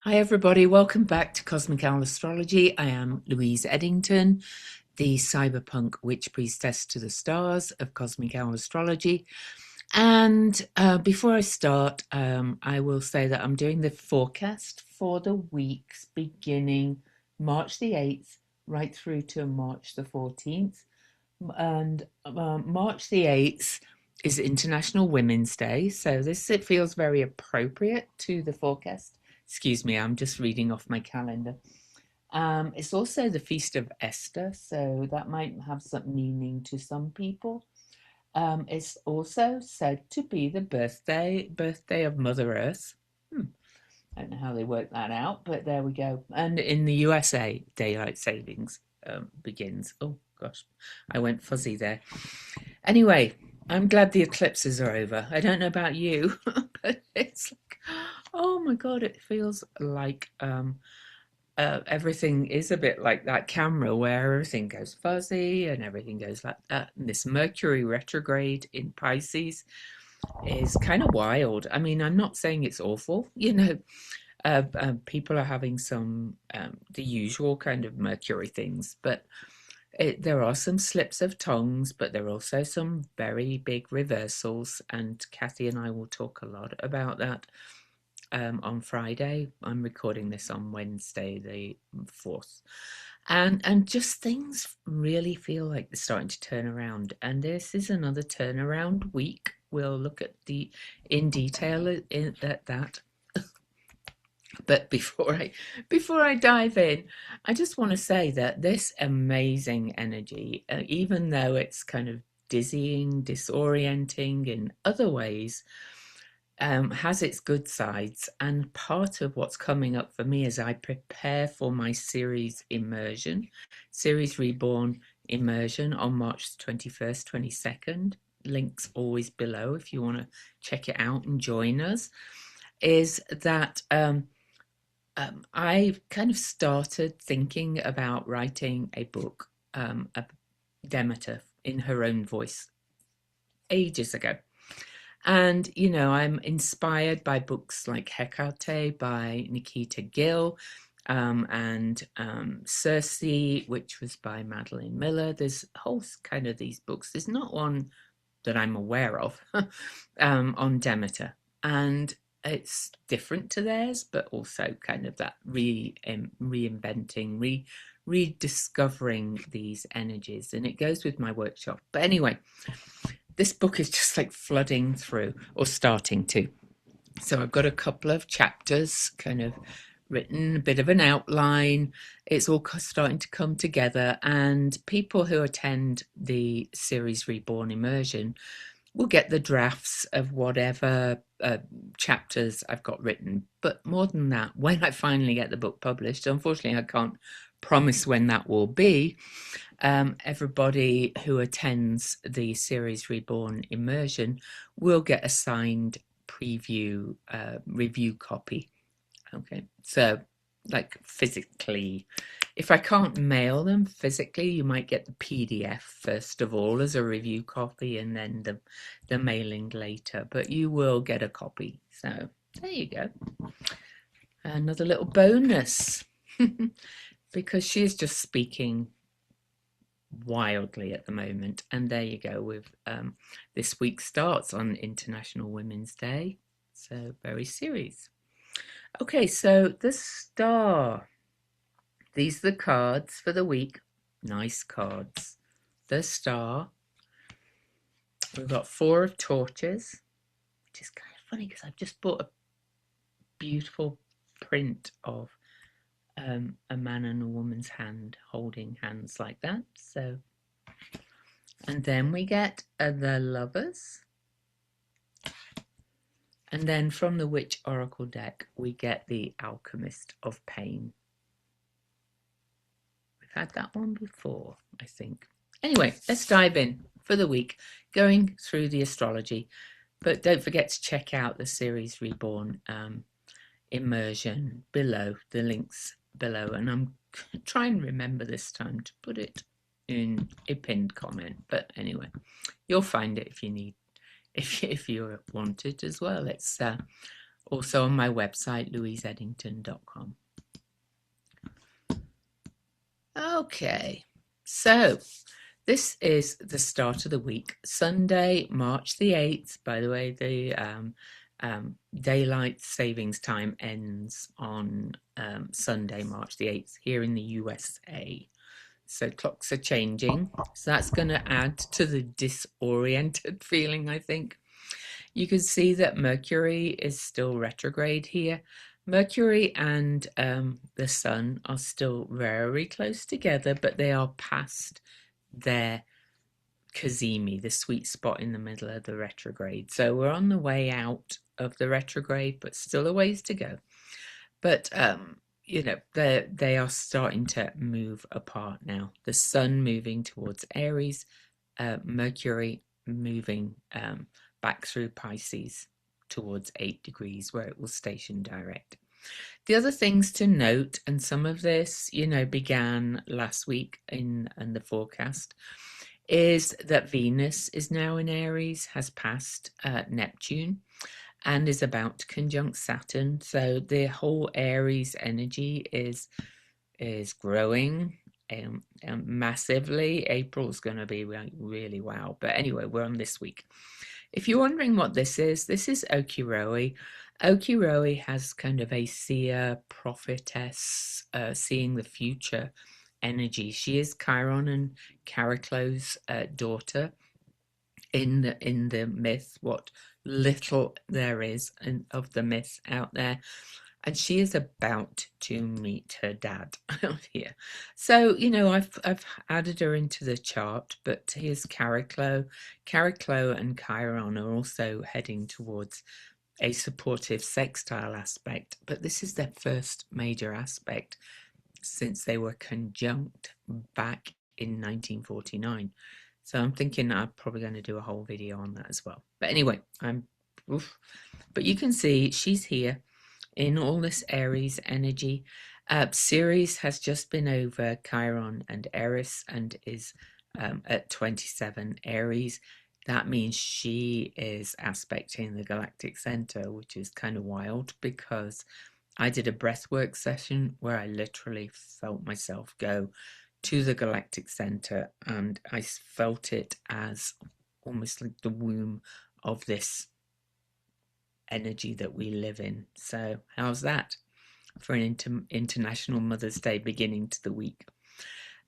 Hi everybody, welcome back to Cosmic Owl Astrology. I am Louise Edington, the Cyberpunk Witch Priestess to the stars of Cosmic Owl Astrology. And before I start, I will say that I'm doing the forecast for the weeks beginning March the 8th right through to March the 14th. And March the 8th is International Women's Day, so it feels very appropriate to the forecast. Excuse me, I'm just reading off my calendar. It's also the Feast of Esther, so that might have some meaning to some people. It's also said to be the birthday of Mother Earth. I don't know how they work that out, but there we go. And in the USA, daylight savings begins. Oh gosh, I went fuzzy there. Anyway, I'm glad the eclipses are over. I don't know about you, but it's like, oh my God, it feels like everything is a bit like that camera where everything goes fuzzy and everything goes like that. And this Mercury retrograde in Pisces is kind of wild. I mean, I'm not saying it's awful, people are having some the usual kind of Mercury things, but there are some slips of tongues, but there are also some very big reversals, and Kathy and I will talk a lot about that on Friday. I'm recording this on Wednesday, the 4th. And just things really feel like they're starting to turn around. And this is another turnaround week. We'll look at in detail at that. But before I dive in, I just want to say that this amazing energy, even though it's kind of dizzying, disorienting in other ways, has its good sides. And part of what's coming up for me as I prepare for my Ceres immersion, Ceres Reborn Immersion on March 21st, 22nd. Links always below if you want to check it out and join us. Is that I kind of started thinking about writing a book, Demeter, in her own voice ages ago. And, I'm inspired by books like Hecate by Nikita Gill, and Circe, which was by Madeline Miller. There's a whole kind of these books. There's not one that I'm aware of on Demeter. And it's different to theirs, but also kind of that reinventing, rediscovering these energies. And it goes with my workshop. But anyway, this book is just like flooding through, or starting to. So I've got a couple of chapters kind of written, a bit of an outline. It's all starting to come together, and people who attend the Ceres Reborn Immersion will get the drafts of whatever chapters I've got written. But more than that, when I finally get the book published, unfortunately I can't promise when that will be. Everybody who attends the Ceres Reborn Immersion will get a signed preview review copy. Okay, so like physically, if I can't mail them physically, you might get the PDF first of all as a review copy, and then the mailing later, but you will get a copy. So there you go, another little bonus. Because she's just speaking wildly at the moment. And there you go, with this week starts on International Women's Day, so very serious. Okay, so the star, these are the cards for the week. Nice cards. The star, we've got 4 of torches, which is kind of funny because I've just bought a beautiful print of a man and a woman's hand holding hands like that. So, and then we get the Lovers, and then from the Witch Oracle deck we get the Alchemist of Pain. We've had that one before, I think. Anyway, let's dive in for the week, going through the astrology. But don't forget to check out the Ceres Reborn immersion below, the links below, and I'm trying to remember this time to put it in a pinned comment, but anyway, you'll find it if you need, if you want it as well. It's Also on my website, louiseedington.com. Okay, so this is the start of the week, Sunday, March the 8th. By the way, the daylight savings time ends on Sunday, March the 8th, here in the USA. So clocks are changing. So that's going to add to the disoriented feeling, I think. You can see that Mercury is still retrograde here. Mercury and the Sun are still very close together, but they are past their cazimi, the sweet spot in the middle of the retrograde. So we're on the way out of the retrograde, but still a ways to go. But you know, they are starting to move apart now. The Sun moving towards Aries, Mercury moving back through Pisces towards 8 degrees, where it will station direct. The other things to note, and some of this, you know, began last week in the forecast, is that Venus is now in Aries, has passed Neptune, and is about to conjunct Saturn. So the whole Aries energy is growing massively. April's going to be really wow. But anyway, we're on this week. If you're wondering what this is Okiroe. Okiroe has kind of a seer, prophetess, seeing the future energy. She is Chiron and Chariclo's daughter in the myth, what little there is of the myth out there. And she is about to meet her dad out here. So, you know, I've added her into the chart, but here's Chariclo. Chariclo and Chiron are also heading towards a supportive sextile aspect, but this is their first major aspect since they were conjunct back in 1949. So I'm thinking I'm probably going to do a whole video on that as well. But anyway, but you can see she's here in all this Aries energy. Ceres has just been over Chiron and Eris and is at 27 Aries. That means she is aspecting the galactic center, which is kind of wild because I did a breathwork session where I literally felt myself go to the galactic center, and I felt it as almost like the womb of this energy that we live in. So how's that for an International Mother's Day beginning to the week?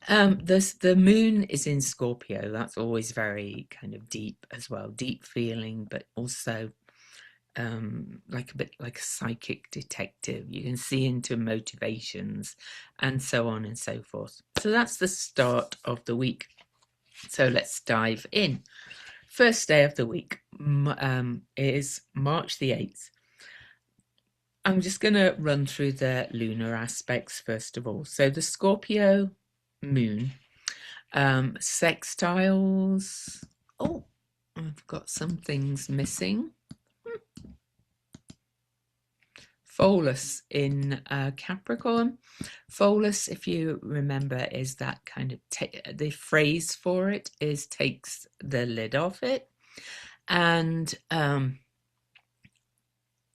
The moon is in Scorpio. That's always very kind of deep as well, deep feeling, but also like a bit like a psychic detective. You can see into motivations and so on and so forth. So that's the start of the week. So let's dive in. First day of the week is March the 8th. I'm just going to run through the lunar aspects first of all. So the Scorpio moon, sextiles. Oh, I've got some things missing. Pholus in Capricorn. Pholus, if you remember, is that kind of the phrase for it is takes the lid off it, and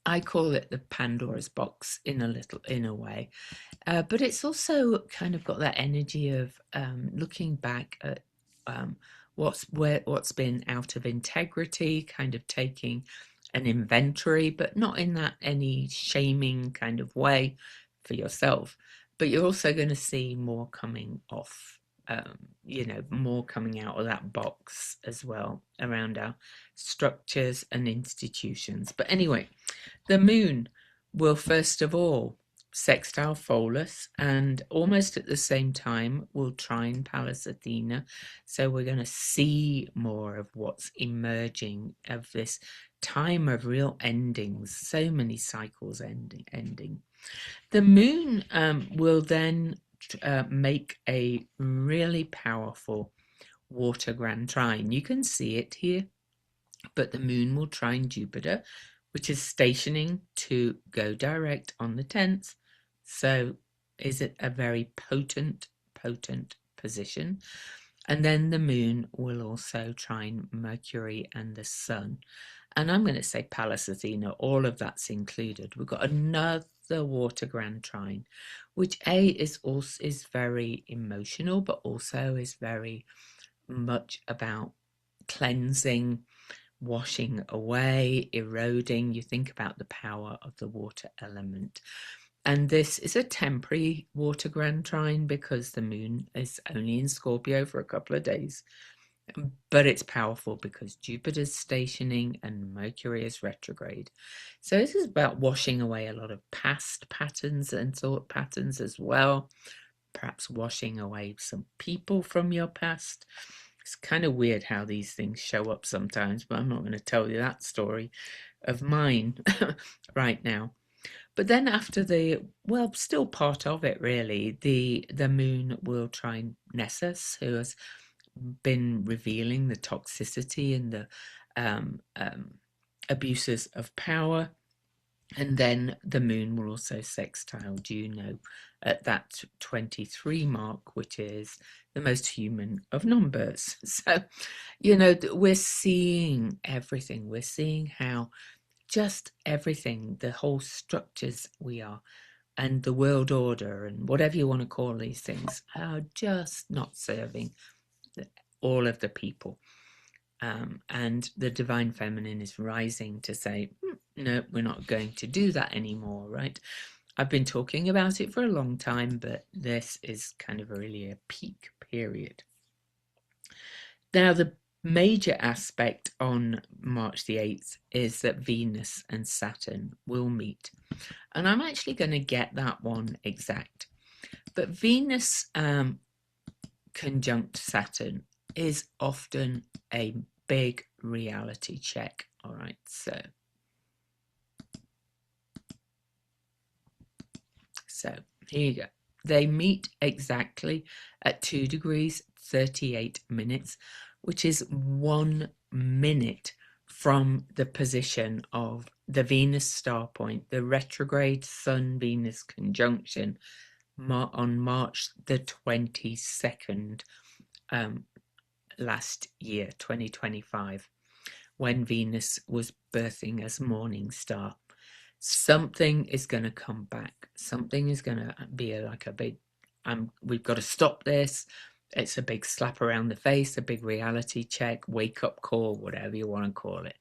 I call it the Pandora's box in a way, but it's also kind of got that energy of looking back at what's been out of integrity, kind of taking an inventory, but not in that any shaming kind of way for yourself. But you're also going to see more coming off, you know, more coming out of that box as well around our structures and institutions. But anyway, the moon will first of all sextile Pholus, and almost at the same time will trine Pallas Athena. So we're going to see more of what's emerging of this time of real endings, so many cycles ending. The moon will then make a really powerful water grand trine. You can see it here, but the moon will trine Jupiter, which is stationing to go direct on the 10th. So is it a very potent position? And then the moon will also trine Mercury and the Sun. and I'm going to say Pallas Athena, all of that's included. We've got another water grand trine, which is very emotional, but also is very much about cleansing, washing away, eroding. You think about the power of the water element. And this is a temporary water grand trine because the moon is only in Scorpio for a couple of days. But it's powerful because Jupiter's stationing and Mercury is retrograde. So this is about washing away a lot of past patterns and thought patterns as well. Perhaps washing away some people from your past. It's kind of weird how these things show up sometimes, but I'm not going to tell you that story of mine right now. But then after still part of it really, the moon will trine Nessus, who has been revealing the toxicity and the abuses of power. And then the moon will also sextile Juno at that 23 mark, which is the most human of numbers. So, we're seeing everything. We're seeing how just everything, the whole structures we are, and the world order, and whatever you want to call these things, are just not serving all of the people. And the divine feminine is rising to say, no, we're not going to do that anymore, right? I've been talking about it for a long time, but this is kind of really a peak period. Now, the major aspect on March the 8th is that Venus and Saturn will meet. And I'm actually going to get that one exact. But Venus conjunct Saturn is often a big reality check. All right, so here you go. They meet exactly at 2 degrees 38 minutes, which is 1 minute from the position of the Venus star point, the retrograde Sun-Venus conjunction on March the 22nd last year, 2025, when Venus was birthing as morning star. Something is going to come back. Something is going to be like a big, we've got to stop this. It's a big slap around the face, a big reality check, wake up call, whatever you want to call it.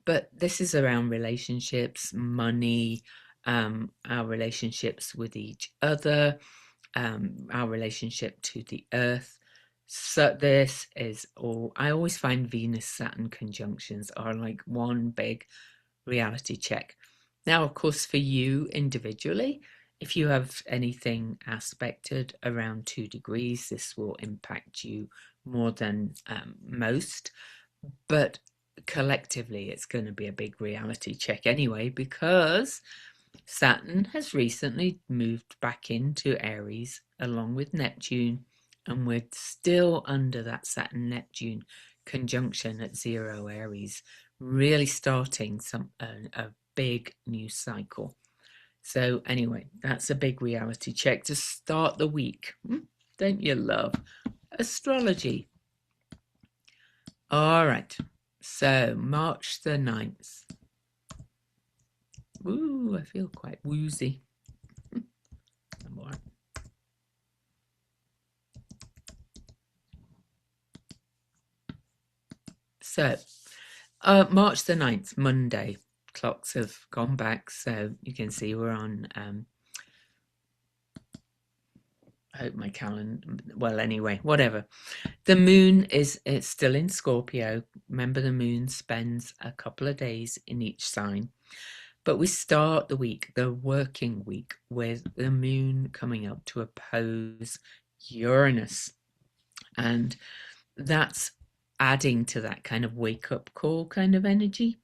But this is around relationships, money, our relationships with each other, our relationship to the earth. So this is all, I always find Venus-Saturn conjunctions are like one big reality check. Now, of course, for you individually, if you have anything aspected around 2 degrees, this will impact you more than most. But collectively, it's going to be a big reality check anyway, because Saturn has recently moved back into Aries along with Neptune, and we're still under that Saturn-Neptune conjunction at 0 Aries, really starting a big new cycle. So anyway, that's a big reality check to start the week. Don't you love astrology? All right, so March the 9th. Ooh, I feel quite woozy. More. So, March the 9th, Monday. Clocks have gone back, so you can see we're on, I hope my calendar, well, anyway, whatever. The moon it's still in Scorpio. Remember, the moon spends a couple of days in each sign. But we start the week, the working week, with the moon coming up to oppose Uranus. And that's adding to that kind of wake-up call kind of energy.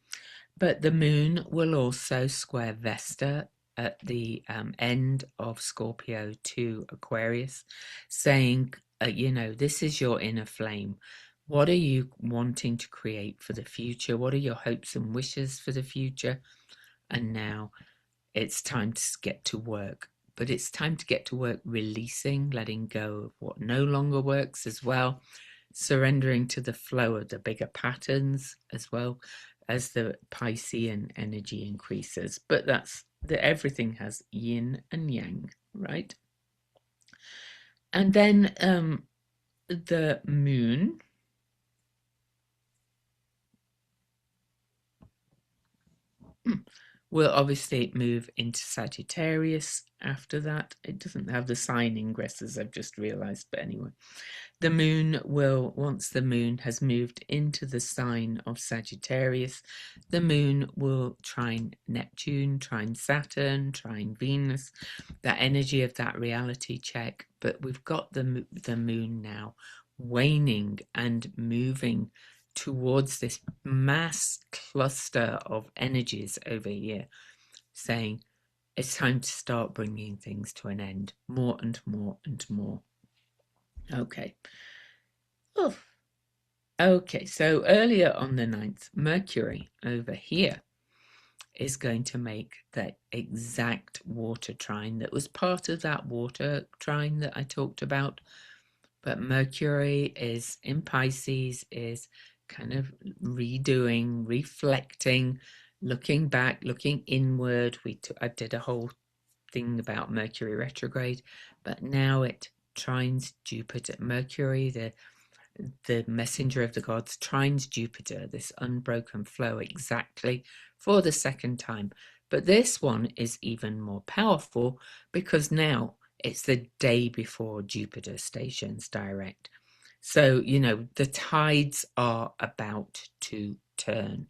But the moon will also square Vesta at the end of Scorpio to Aquarius, saying, this is your inner flame. What are you wanting to create for the future? What are your hopes and wishes for the future? And now it's time to get to work. But it's time to get to work releasing, letting go of what no longer works as well, surrendering to the flow of the bigger patterns as well, as the Piscean energy increases. But everything has yin and yang, right? And then the moon will obviously move into Sagittarius after that. It doesn't have the sign ingresses, I've just realized, but anyway. The moon will, once the moon has moved into the sign of Sagittarius, the moon will trine Neptune, trine Saturn, trine Venus, that energy of that reality check. But we've got the moon now waning and moving towards this mass cluster of energies over here, saying it's time to start bringing things to an end, more and more and more. Okay. Oh. Okay, so earlier on the 9th, Mercury over here is going to make the exact water trine that was part of that water trine that I talked about. But Mercury is in Pisces, is kind of redoing, reflecting, looking back, looking inward. I did a whole thing about Mercury retrograde, but now it trines Jupiter. Mercury, the messenger of the gods, trines Jupiter, this unbroken flow, exactly for the second time. But this one is even more powerful because now it's the day before Jupiter stations direct. So, the tides are about to turn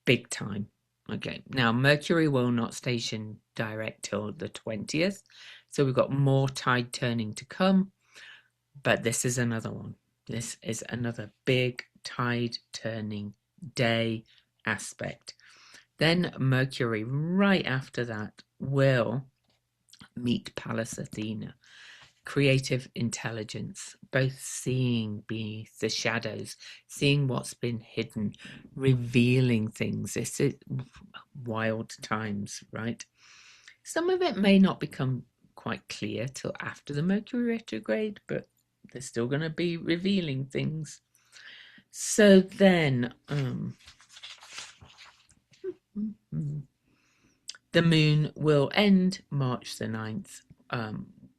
big time. Okay, now Mercury will not station direct till the 20th. So we've got more tide turning to come. But this is another one. This is another big tide turning day aspect. Then Mercury, right after that, will meet Pallas Athena. Creative intelligence, both seeing beneath the shadows, seeing what's been hidden, revealing things. This is wild times, right? Some of it may not become quite clear till after the Mercury retrograde, but they're still going to be revealing things. So then the moon will end March the 9th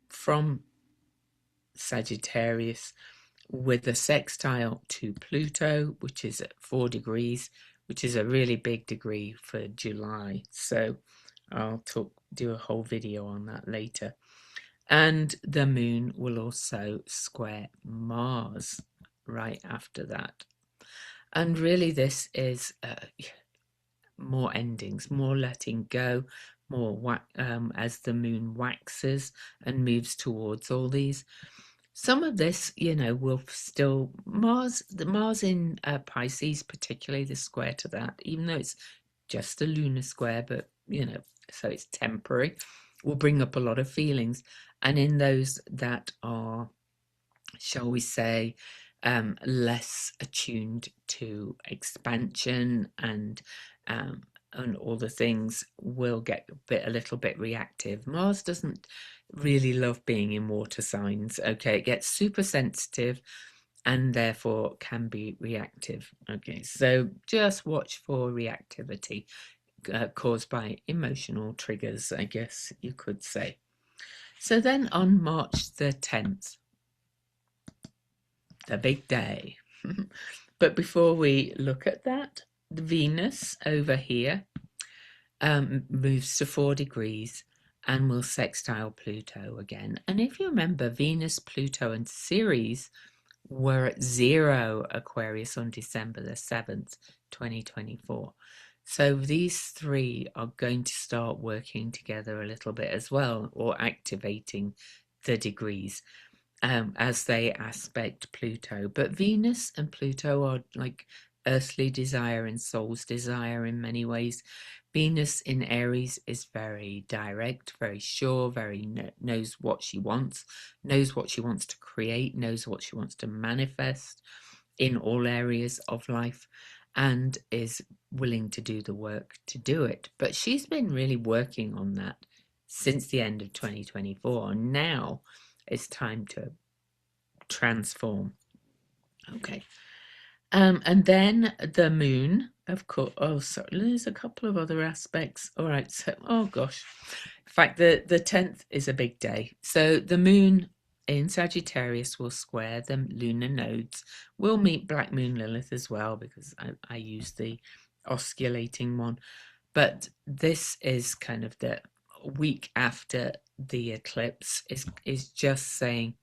from Sagittarius with a sextile to Pluto, which is at 4 degrees, which is a really big degree for July. So I'll do a whole video on that later. And the moon will also square Mars right after that. And really this is more endings, more letting go, more as the moon waxes and moves towards all these. Some of this, will still, the Mars in Pisces, particularly the square to that, even though it's just a lunar square, but, so it's temporary, will bring up a lot of feelings. And in those that are, shall we say, less attuned to expansion and all the things, will get a little bit reactive. Mars doesn't really love being in water signs. Okay, it gets super sensitive and therefore can be reactive. Okay, so just watch for reactivity caused by emotional triggers, I guess you could say. So then on March the 10th, the big day. But before we look at that, the Venus over here moves to 4 degrees and will sextile Pluto again. And if you remember, Venus, Pluto and Ceres were at 0 Aquarius on December the 7th, 2024. So these three are going to start working together a little bit as well, or activating the degrees as they aspect Pluto. But Venus and Pluto are like earthly desire and soul's desire in many ways. Venus in Aries is very direct, very sure, very knows what she wants to create, knows what she wants to manifest in all areas of life, and is willing to do the work to do it. But she's been really working on that since the end of 2024. And now it's time to transform. Okay. And then the moon Of course. Oh, so there's a couple of other aspects. All right. So, oh gosh. In fact, the 10th is a big day. So the moon in Sagittarius will square the lunar nodes. We'll meet Black Moon Lilith as well because I use the osculating one. But this is kind of the week after the eclipse is just saying,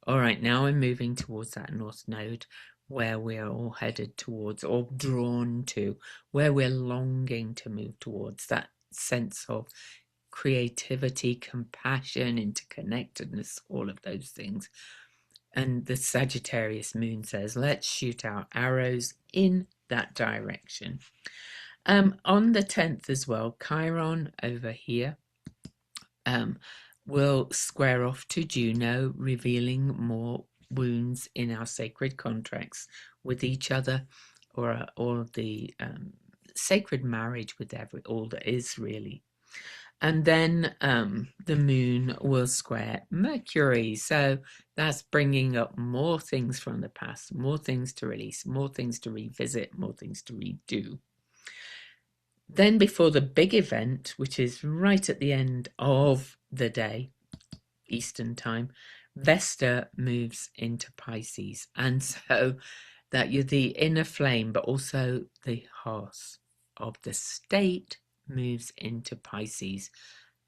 all right, now I'm moving towards that north node where we're all headed towards or drawn to, where we're longing to move towards, that sense of creativity, compassion, interconnectedness, all of those things. And the Sagittarius moon says, let's shoot our arrows in that direction. On the 10th as well, Chiron over here will square off to Juno, revealing more wounds in our sacred contracts with each other, or the sacred marriage with all that is really. And then the moon will square Mercury. So that's bringing up more things from the past, more things to release, more things to revisit, more things to redo. Then before the big event, which is right at the end of the day, Eastern time, Vesta moves into Pisces. And so that you're the inner flame, but also the hearth of the state moves into Pisces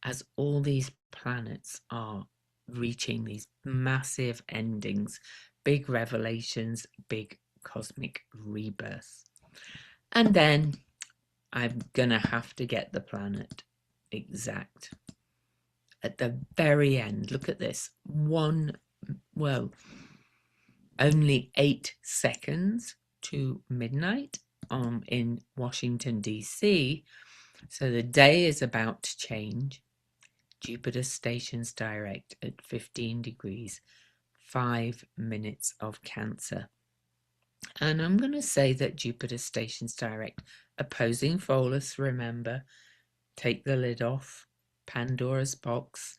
as all these planets are reaching these massive endings, big revelations, big cosmic rebirth. And then I'm gonna have to get the planet exact at the very end. Look at this. Only 8 seconds to midnight in Washington, D.C. So the day is about to change. Jupiter stations direct at 15 degrees, 5 minutes of Cancer. And I'm going to say that Jupiter stations direct, opposing Pholus, remember, take the lid off, Pandora's box,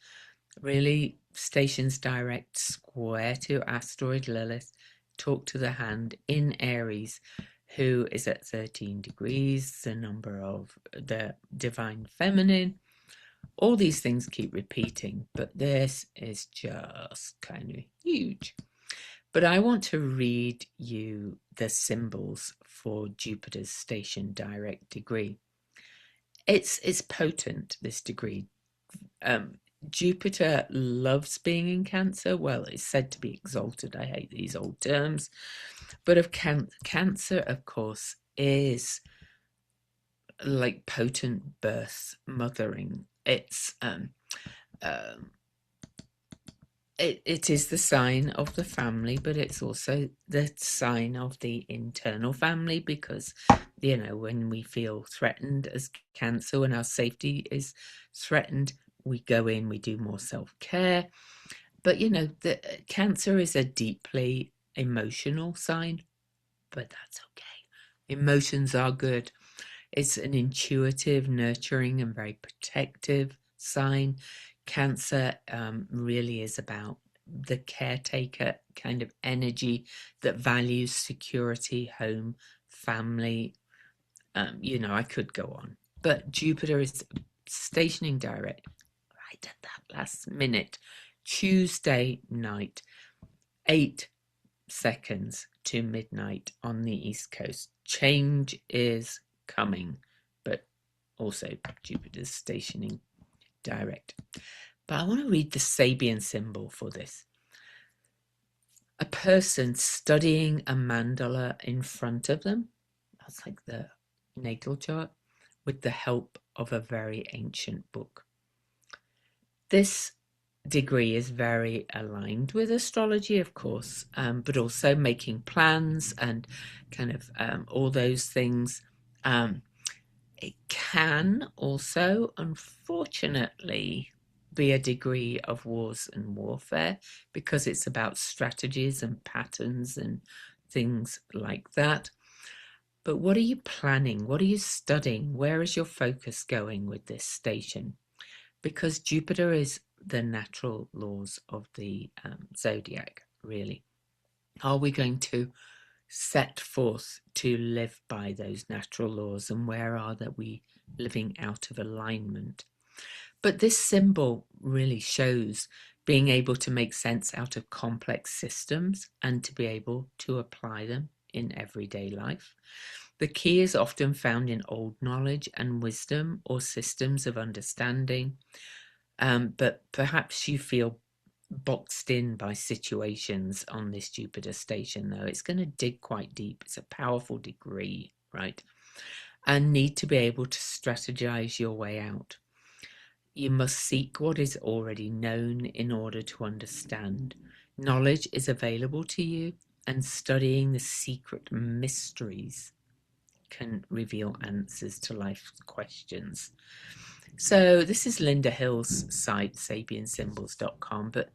really stations direct, square to asteroid Lilith, talk to the hand in Aries, who is at 13 degrees, the number of the divine feminine. All these things keep repeating, but this is just kind of huge. But I want to read you the symbols for Jupiter's station direct degree. It's potent, this degree. Jupiter loves being in Cancer. Well, it's said to be exalted. I hate these old terms. But of Cancer, of course, is like potent birth, mothering. It is the sign of the family, but it's also the sign of the internal family because, when we feel threatened as Cancer, when our safety is threatened, we go in, we do more self-care. But, the Cancer is a deeply emotional sign, but that's okay. Emotions are good. It's an intuitive, nurturing, and very protective sign. Cancer really is about the caretaker kind of energy that values security, home, family. I could go on. But Jupiter is stationing direct right at that last minute, Tuesday night, 8 seconds to midnight on the East Coast. Change is coming, but also Jupiter's stationing direct. But I want to read the Sabian symbol for this. A person studying a mandala in front of them, that's like the natal chart, with the help of a very ancient book. This degree is very aligned with astrology, of course, but also making plans and kind of all those things. It can also, unfortunately, be a degree of wars and warfare because it's about strategies and patterns and things like that. But what are you planning? What are you studying? Where is your focus going with this station? Because Jupiter is the natural laws of the zodiac, really. Are we going to set forth to live by those natural laws, and where are that we living out of alignment. But this symbol really shows being able to make sense out of complex systems and to be able to apply them in everyday life. The key is often found in old knowledge and wisdom or systems of understanding, but perhaps you feel boxed in by situations on this Jupiter station, though. It's going to dig quite deep. It's a powerful degree, right? And need to be able to strategize your way out. You must seek what is already known in order to understand. Knowledge is available to you, and studying the secret mysteries can reveal answers to life's questions. So this is Linda Hill's site, sapiensymbols.com, but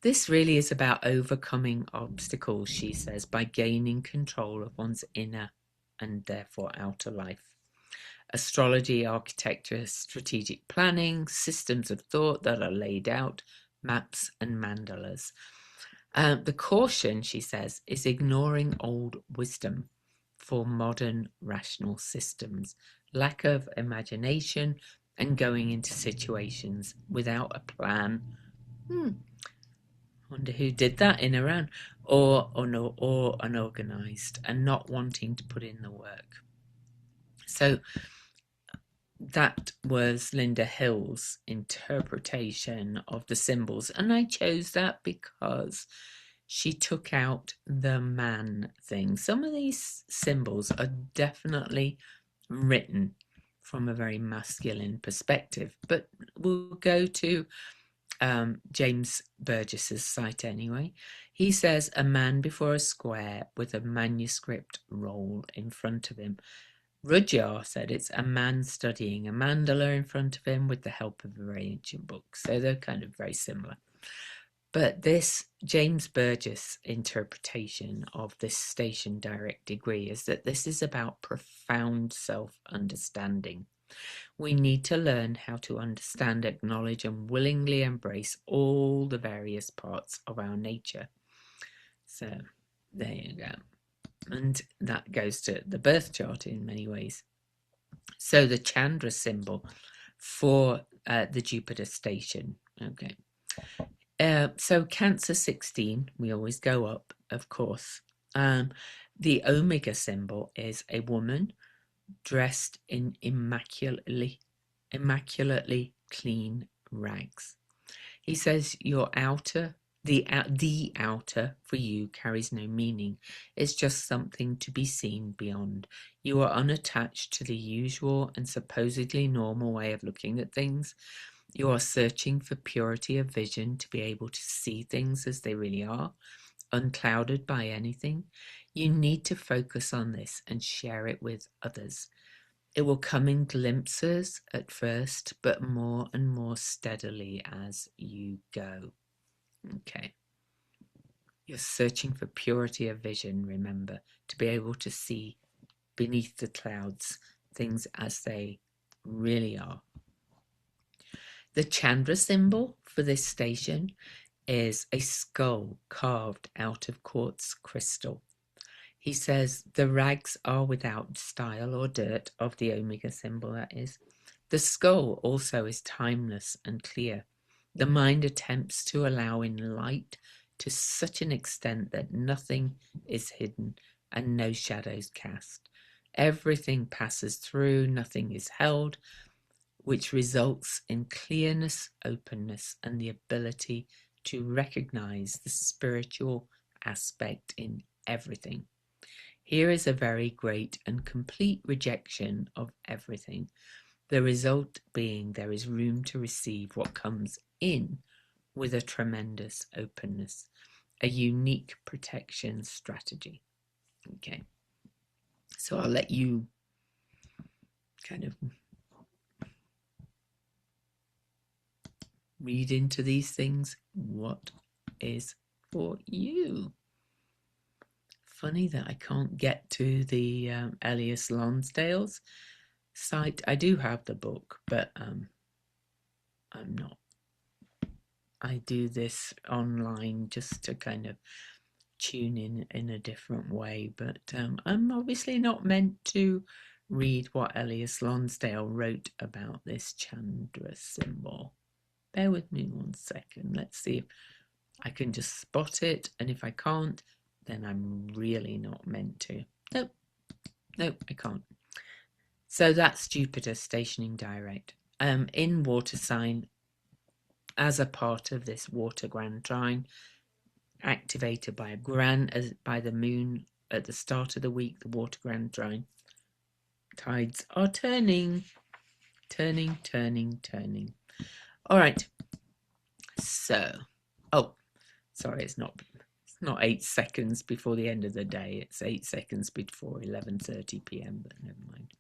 this really is about overcoming obstacles, she says, by gaining control of one's inner and therefore outer life. Astrology, architecture, strategic planning, systems of thought that are laid out, maps and mandalas. The caution, she says, is ignoring old wisdom for modern rational systems, lack of imagination, and going into situations without a plan. Wonder who did that in Iran, or unorganized, and not wanting to put in the work. So that was Linda Hill's interpretation of the symbols, and I chose that because she took out the man thing. Some of these symbols are definitely written from a very masculine perspective, but we'll go to James Burgess's site anyway. He says a man before a square with a manuscript roll in front of him. Rudyard said it's a man studying a mandala in front of him with the help of a very ancient book. So they're kind of very similar. But this James Burgess interpretation of this station direct degree is that this is about profound self-understanding. We need to learn how to understand, acknowledge, and willingly embrace all the various parts of our nature. So there you go. And that goes to the birth chart in many ways. So the Chandra symbol for the Jupiter station. Okay. So Cancer 16, we always go up, of course. The Omega symbol is a woman dressed in immaculately clean rags. He says your outer, the outer for you carries no meaning. It's just something to be seen beyond. You are unattached to the usual and supposedly normal way of looking at things. You are searching for purity of vision to be able to see things as they really are, unclouded by anything. You need to focus on this and share it with others. It will come in glimpses at first, but more and more steadily as you go. Okay. You're searching for purity of vision, remember, to be able to see beneath the clouds things as they really are. The Chandra symbol for this station is a skull carved out of quartz crystal. He says the rags are without style or dirt of the Omega symbol, that is. The skull also is timeless and clear. The mind attempts to allow in light to such an extent that nothing is hidden and no shadows cast. Everything passes through, nothing is held, which results in clearness, openness, and the ability to recognize the spiritual aspect in everything. Here is a very great and complete rejection of everything, the result being there is room to receive what comes in with a tremendous openness, a unique protection strategy. Okay, so I'll let you kind of read into these things what is for you. Funny that I can't get to the Elias Lonsdale's site. I do have the book, but I'm not. I do this online just to kind of tune in a different way. But I'm obviously not meant to read what Elias Lonsdale wrote about this Chandra symbol. Bear with me 1 second. Let's see if I can just spot it. And if I can't, then I'm really not meant to. Nope, I can't. So that's Jupiter stationing direct. In water sign, as a part of this water grand trine, activated by by the moon at the start of the week, the water grand trine tides are turning. All right. So, sorry, it's not 8 seconds before the end of the day. It's 8 seconds before 11:30 p.m. But never mind.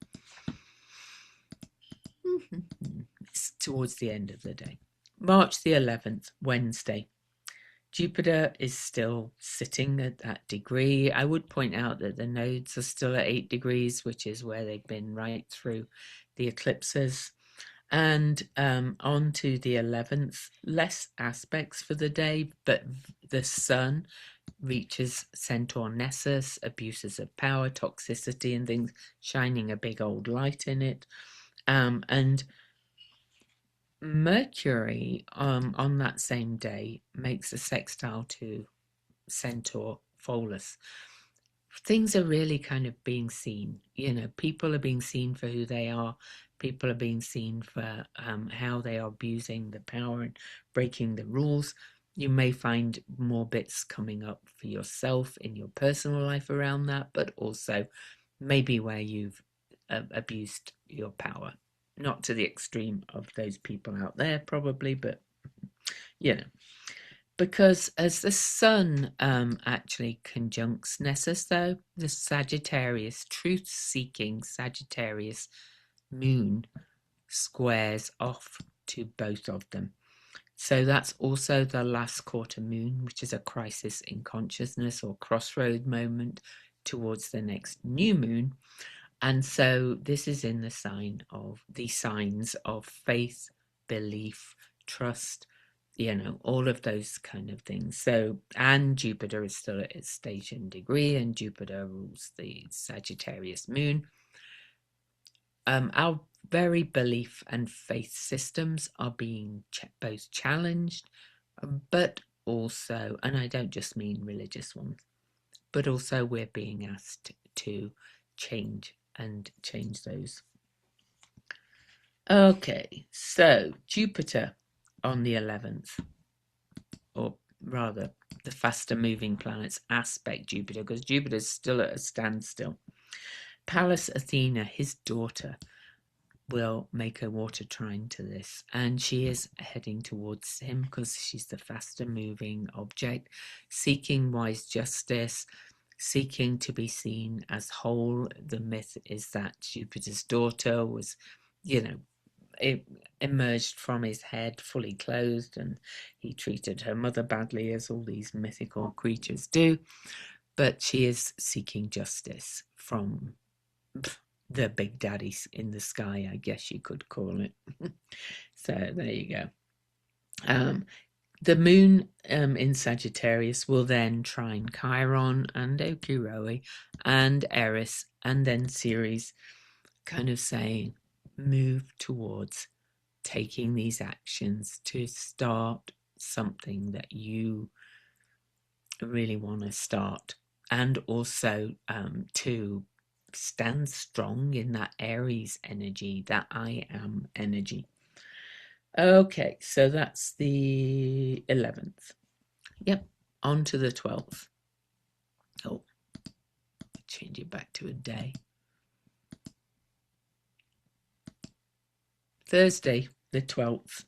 It's towards the end of the day. March the 11th, Wednesday. Jupiter is still sitting at that degree. I would point out that the nodes are still at 8 degrees, which is where they've been right through the eclipses. And on to the 11th, less aspects for the day, but the sun reaches Centaur Nessus, abuses of power, toxicity and things, shining a big old light in it. And Mercury on that same day makes a sextile to Centaur Pholus. Things are really kind of being seen. People are being seen for who they are. People are being seen for how they are abusing the power and breaking the rules. You may find more bits coming up for yourself in your personal life around that, but also maybe where you've abused your power. Not to the extreme of those people out there, probably, but because as the sun actually conjuncts Nessus, though, the Sagittarius, truth-seeking Sagittarius moon squares off to both of them. So that's also the last quarter moon, which is a crisis in consciousness or crossroad moment towards the next new moon. And so this is in the signs of faith, belief, trust, all of those kind of things. So, and Jupiter is still at its station degree, and Jupiter rules the Sagittarius moon. Our very belief and faith systems are being both challenged, but also, and I don't just mean religious ones, but also we're being asked to change those. Okay, so Jupiter on the 11th, or rather the faster moving planets aspect Jupiter, because Jupiter's still at a standstill. Pallas Athena, his daughter, will make a water trine to this, and she is heading towards him because she's the faster moving object, seeking wise justice, seeking to be seen as whole. The myth is that Jupiter's daughter was, it emerged from his head fully clothed, and he treated her mother badly, as all these mythical creatures do. But she is seeking justice from the big daddies in the sky, I guess you could call it. So there you go. The moon in Sagittarius will then trine Chiron and Okiroe and Eris, and then Ceres, kind of saying, move towards taking these actions to start something that you really want to start, and also to stand strong in that Aries energy, that I am energy. Okay, so that's the 11th. Yep, on to the 12th. Oh, change it back to a day. Thursday, the 12th.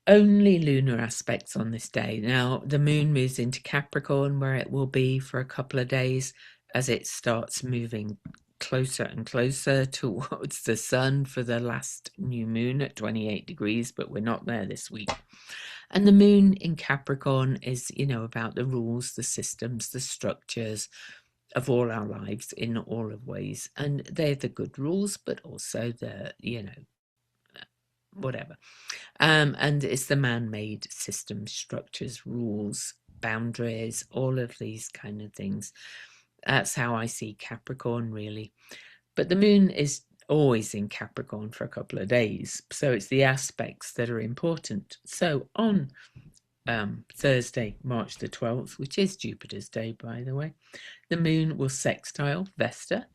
Only lunar aspects on this day. Now, the moon moves into Capricorn, where it will be for a couple of days as it starts moving closer and closer towards the sun for the last new moon at 28 degrees, but we're not there this week. And the moon in Capricorn is, about the rules, the systems, the structures of all our lives in all of ways. And they're the good rules, but also the, whatever. And it's the man-made systems, structures, rules, boundaries, all of these kind of things. That's how I see Capricorn, really. But the moon is always in Capricorn for a couple of days, so it's the aspects that are important. So on Thursday, March the 12th, which is Jupiter's day, by the way, the moon will sextile Vesta,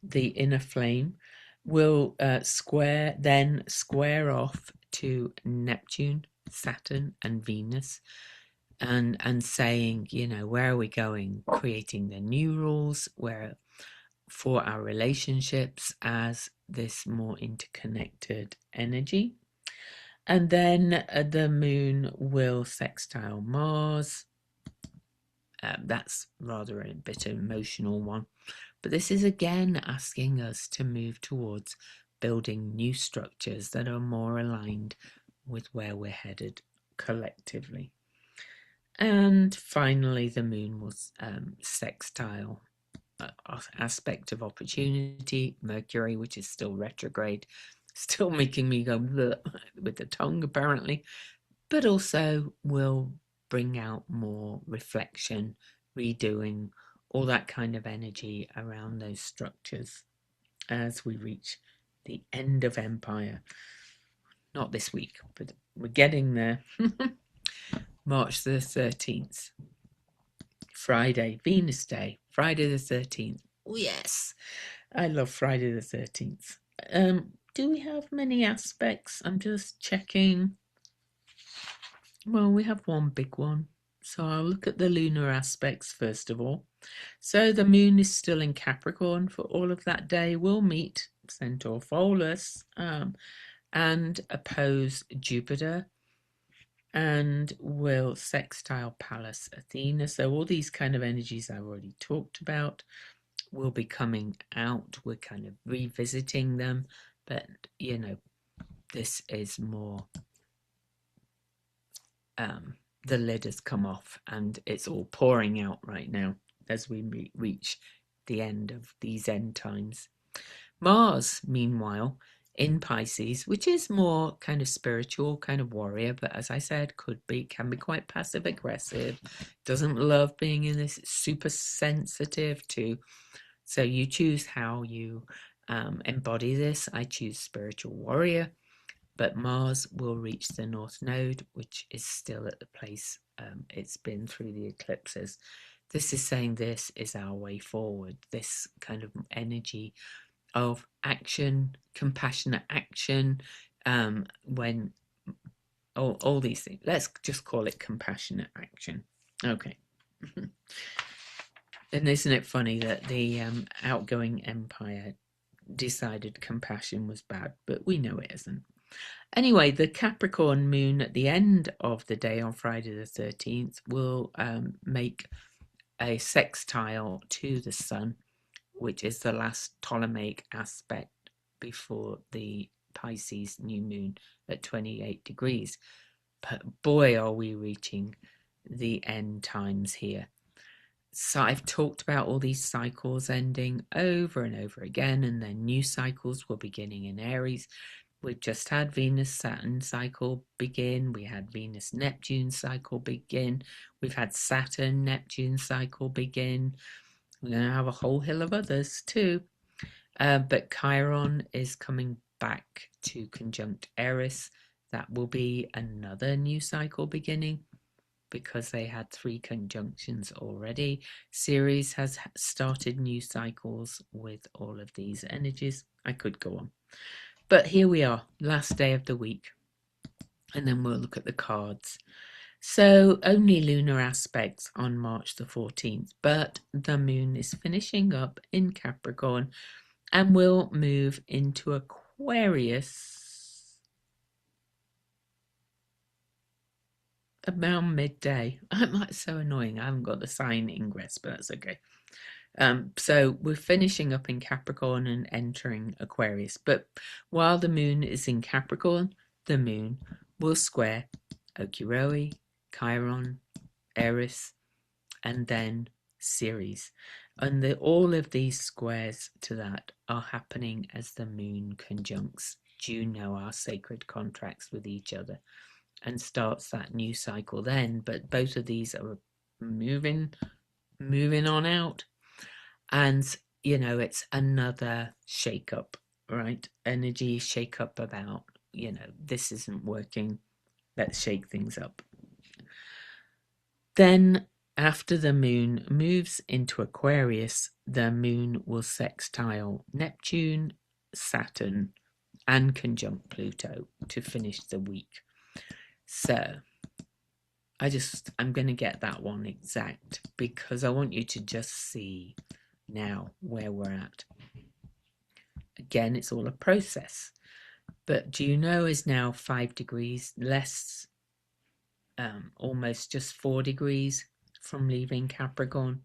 the inner flame, will square off to Neptune, Saturn, and Venus, and saying, you know, where are we going? Creating the new rules where for our relationships as this more interconnected energy. And then the moon will sextile Mars. That's rather a bit emotional one. But this is again asking us to move towards building new structures that are more aligned with where we're headed collectively. And finally, the moon will sextile aspect of opportunity, Mercury, which is still retrograde, still making me go with the tongue apparently, but also will bring out more reflection, redoing, all that kind of energy around those structures as we reach the end of Empire. Not this week, but we're getting there. March the 13th. Friday, Venus Day, Friday the 13th. Oh, yes, I love Friday the 13th. Do we have many aspects? I'm just checking. Well, we have one big one. So I'll look at the lunar aspects first of all. So the moon is still in Capricorn for all of that day. We'll meet Centaur Pholus and oppose Jupiter, and will sextile Pallas Athena. So all these kind of energies I already talked about will be coming out. We're kind of revisiting them, but you know, this is more the lid has come off and it's all pouring out right now as we reach the end of these end times. Mars, meanwhile, in Pisces, which is more kind of spiritual, kind of warrior, but as I said, can be quite passive aggressive, doesn't love being in this, super sensitive too. So you choose how you embody this. I choose spiritual warrior, but Mars will reach the North Node, which is still at the place it's been through the eclipses. This is saying this is our way forward, this kind of energy of action, compassionate action, when all these things. Let's just call it compassionate action. Okay. And isn't it funny that the outgoing empire decided compassion was bad, but we know it isn't. Anyway, the Capricorn moon at the end of the day on Friday the 13th will make a sextile to the sun, which is the last Ptolemaic aspect before the Pisces new moon at 28 degrees. But boy, are we reaching the end times here. So I've talked about all these cycles ending over and over again, and then new cycles will beginning in Aries. We've just had Venus-Saturn cycle begin. We had Venus-Neptune cycle begin. We've had Saturn-Neptune cycle begin. We're going to have a whole hill of others too. But Chiron is coming back to conjunct Eris. That will be another new cycle beginning because they had 3 conjunctions already. Ceres has started new cycles with all of these energies. I could go on. But here we are, last day of the week. And then we'll look at the cards. So only lunar aspects on March the 14th, but the moon is finishing up in Capricorn and will move into Aquarius around midday. That's so annoying. I haven't got the sign ingress, but that's okay. So we're finishing up in Capricorn and entering Aquarius. But while the moon is in Capricorn, the moon will square Okiroe, Chiron, Eris, and then Ceres. And all of these squares to that are happening as the moon conjuncts Juno, our sacred contracts with each other. and starts that new cycle then. But both of these are moving on out. And, you know, it's another shake-up, right? Energy shake-up about, you know, this isn't working. Let's shake things up. Then, after the moon moves into Aquarius, the moon will sextile Neptune, Saturn, and conjunct Pluto to finish the week. So, I'm going to get that one exact because I want you to just see now where we're at. Again, it's all a process. But do you know is now 5 degrees less, almost just 4 degrees from leaving Capricorn.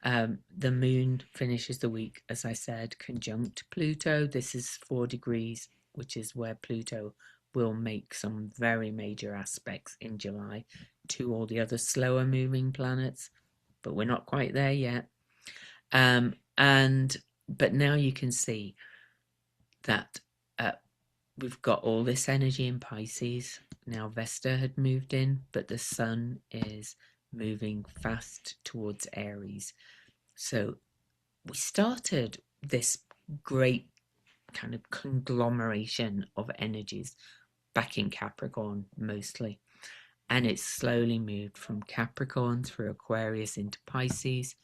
The moon finishes the week, as I said, conjunct Pluto. This is 4 degrees, which is where Pluto will make some very major aspects in July to all the other slower moving planets. But we're not quite there yet. But now you can see that we've got all this energy in Pisces. Now Vesta had moved in, but the sun is moving fast towards Aries. So we started this great kind of conglomeration of energies back in Capricorn mostly. And it's slowly moved from Capricorn through Aquarius into Pisces.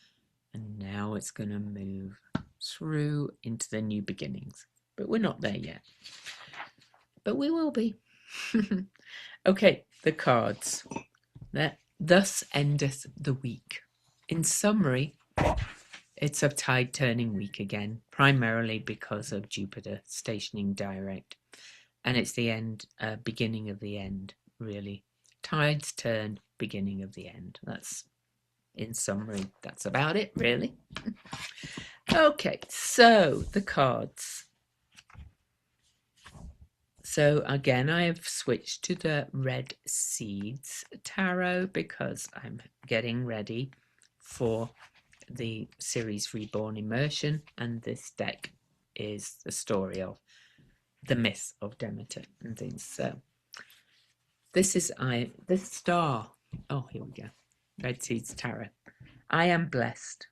And now it's going to move through into the new beginnings. But we're not there yet. But we will be. Okay, the cards. Thus endeth the week. In summary, it's a tide turning week again, primarily because of Jupiter stationing direct. And it's the end, beginning of the end, really. Tides turn, beginning of the end. That's, in summary, that's about it, really. Okay, so the cards. So again, I have switched to the Red Seeds Tarot because I'm getting ready for the Ceres Reborn Immersion, and this deck is the story of the myth of Demeter and things. So this is the star. Oh, here we go. Red Seeds Tarot. I am blessed.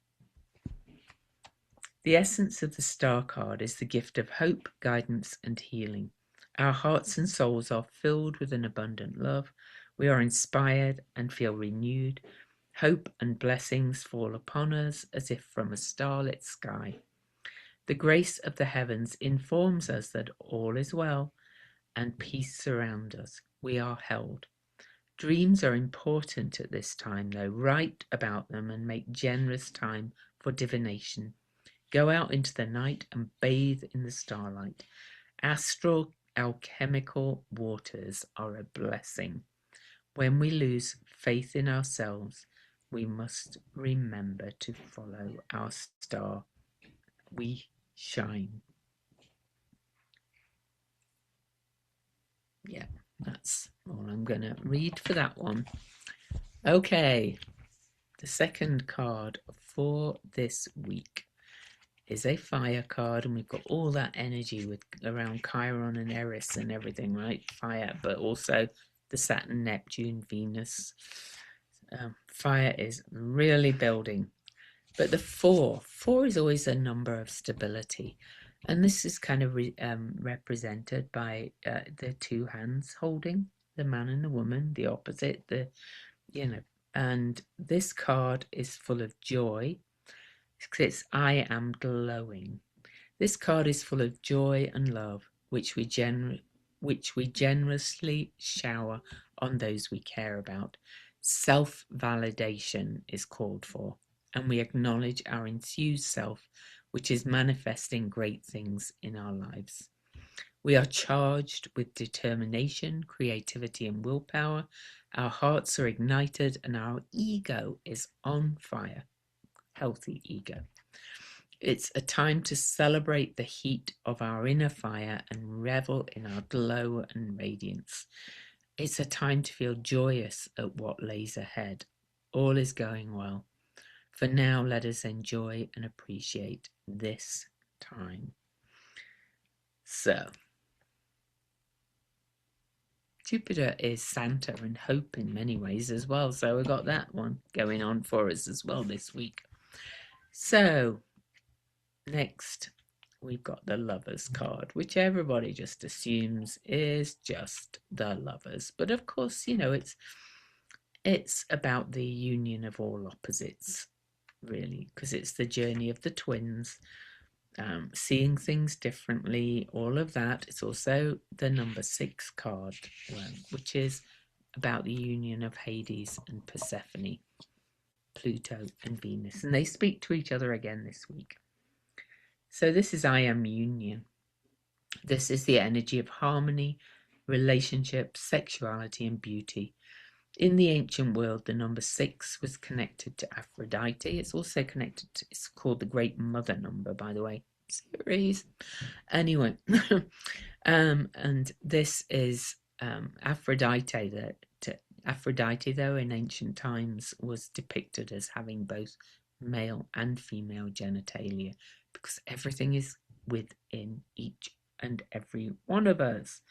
The essence of the star card is the gift of hope, guidance, and healing. Our hearts and souls are filled with an abundant love. We are inspired and feel renewed. Hope and blessings fall upon us as if from a starlit sky. The grace of the heavens informs us that all is well and peace surrounds us. We are held. Dreams are important at this time, though. Write about them and make generous time for divination. Go out into the night and bathe in the starlight. Astral alchemical waters are a blessing. When we lose faith in ourselves, we must remember to follow our star. We shine. Yeah, that's all I'm going to read for that one. Okay, the second card for this week is a fire card, and we've got all that energy with around Chiron and Eris and everything, right? Fire, but also the Saturn, Neptune, Venus. Fire is really building. But the four is always a number of stability, and this is kind of represented by the two hands holding the man and the woman, the opposite, and this card is full of joy. It's I am glowing. This card is full of joy and love, which we generously shower on those we care about. Self-validation is called for, and we acknowledge our enthused self, which is manifesting great things in our lives. We are charged with determination, creativity, and willpower. Our hearts are ignited, and our ego is on fire. Healthy ego. It's a time to celebrate the heat of our inner fire and revel in our glow and radiance. It's a time to feel joyous at what lays ahead. All is going well. For now, let us enjoy and appreciate this time. So, Jupiter is Santa and hope in many ways as well. So we've got that one going on for us as well this week. So next, we've got the Lovers card, which everybody just assumes is just the Lovers. But of course, you know, it's about the union of all opposites, really, because it's the journey of the twins, seeing things differently, all of that. It's also the number 6 card, which is about the union of Hades and Persephone, Pluto and Venus. And they speak to each other again this week. So this is I Am Union. This is the energy of harmony, relationship, sexuality, and beauty. In the ancient world, the number 6 was connected to Aphrodite. It's also connected to, it's called the Great Mother number, by the way. Series. Anyway, and this is Aphrodite. Aphrodite, though, in ancient times was depicted as having both male and female genitalia, because everything is within each and every one of us.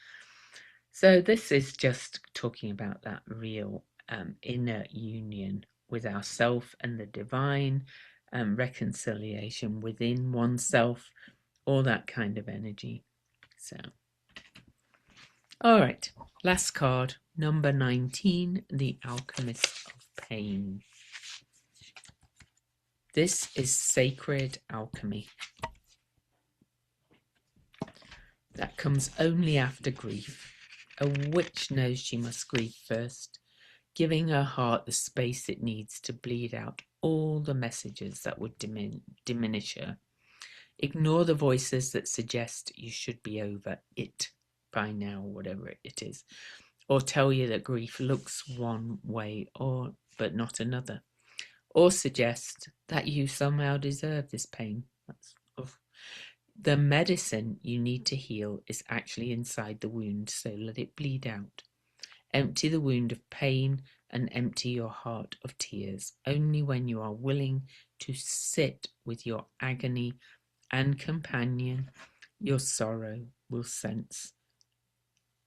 So this is just talking about that real inner union with ourself and the divine, reconciliation within oneself, all that kind of energy. So, all right, last card, number 19, the Alchemist of Pain. This is sacred alchemy. That comes only after grief. A witch knows she must grieve first, giving her heart the space it needs to bleed out all the messages that would diminish her. Ignore the voices that suggest you should be over it by now, whatever it is, or tell you that grief looks one way but not another, or suggest that you somehow deserve this pain. The medicine you need to heal is actually inside the wound, so let it bleed out. Empty the wound of pain and empty your heart of tears. Only when you are willing to sit with your agony and companion your sorrow will sense.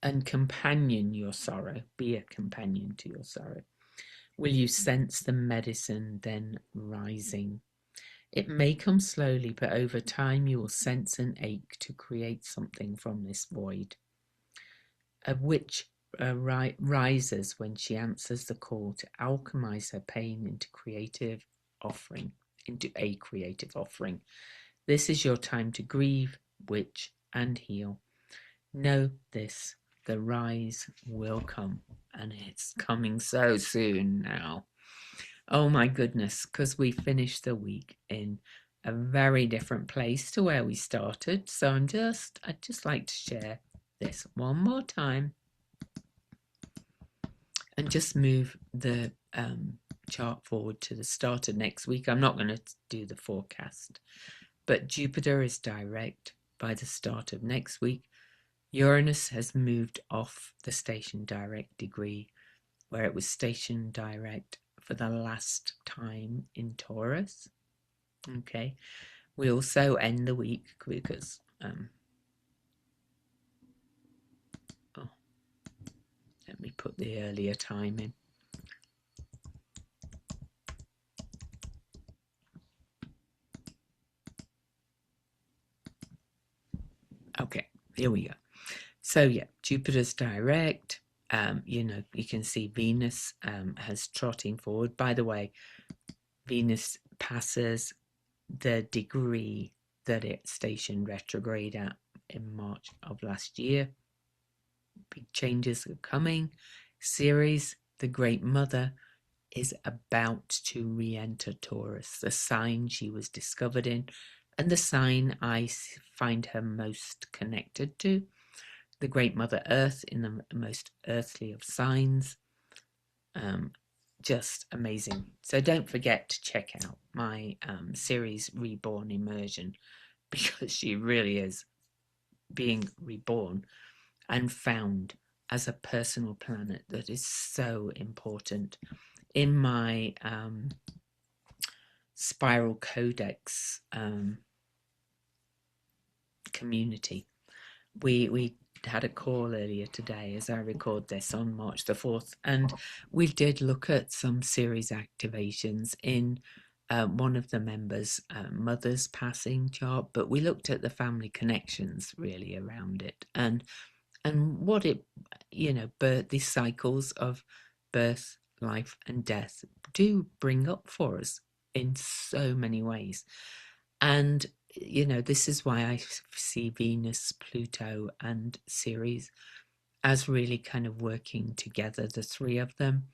And companion your sorrow, be a companion to your sorrow. Will you sense the medicine then rising? It may come slowly, but over time you will sense an ache to create something from this void. A witch rises when she answers the call to alchemize her pain into a creative offering. This is your time to grieve, witch, and heal. Know this, the rise will come, and it's coming so soon now. Oh my goodness, because we finished the week in a very different place to where we started. So I'd just like to share this one more time and just move the chart forward to the start of next week. I'm not going to do the forecast, but Jupiter is direct by the start of next week. Uranus has moved off the station direct degree, where it was station direct for the last time in Taurus. Okay, we also end the week because let me put the earlier time in. Okay, here we go. So yeah, Jupiter's direct. You know, you can see Venus has trotting forward. By the way, Venus passes the degree that it stationed retrograde at in March of last year. Big changes are coming. Ceres, the Great Mother, is about to re-enter Taurus, the sign she was discovered in, and the sign I find her most connected to. The Great Mother Earth in the most earthly of signs. Just amazing. So don't forget to check out my Ceres Reborn Immersion, because she really is being reborn and found as a personal planet that is so important. In my Spiral Codex community, we had a call earlier today as I record this on March the 4th, and we did look at some Ceres activations in one of the members' mother's passing chart, but we looked at the family connections really around it, and what it, these cycles of birth, life, and death do bring up for us in so many ways. And this is why I see Venus, Pluto, and Ceres as really kind of working together, the three of them,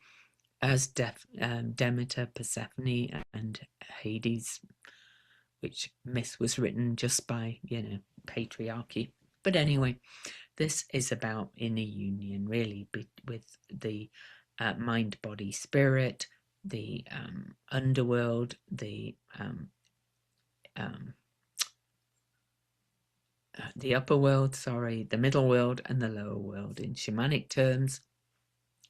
as Demeter, Persephone, and Hades, which myth was written just by, patriarchy. But anyway, this is about inner union, really, with the mind, body, spirit, the underworld, the upper world, the middle world, and the lower world. In shamanic terms,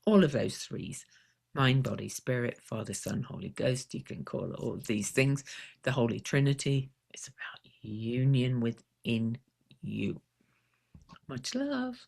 all of those threes: mind, body, spirit, Father, Son, Holy Ghost. You can call it all of these things. The Holy Trinity. It's about union within you. Much love.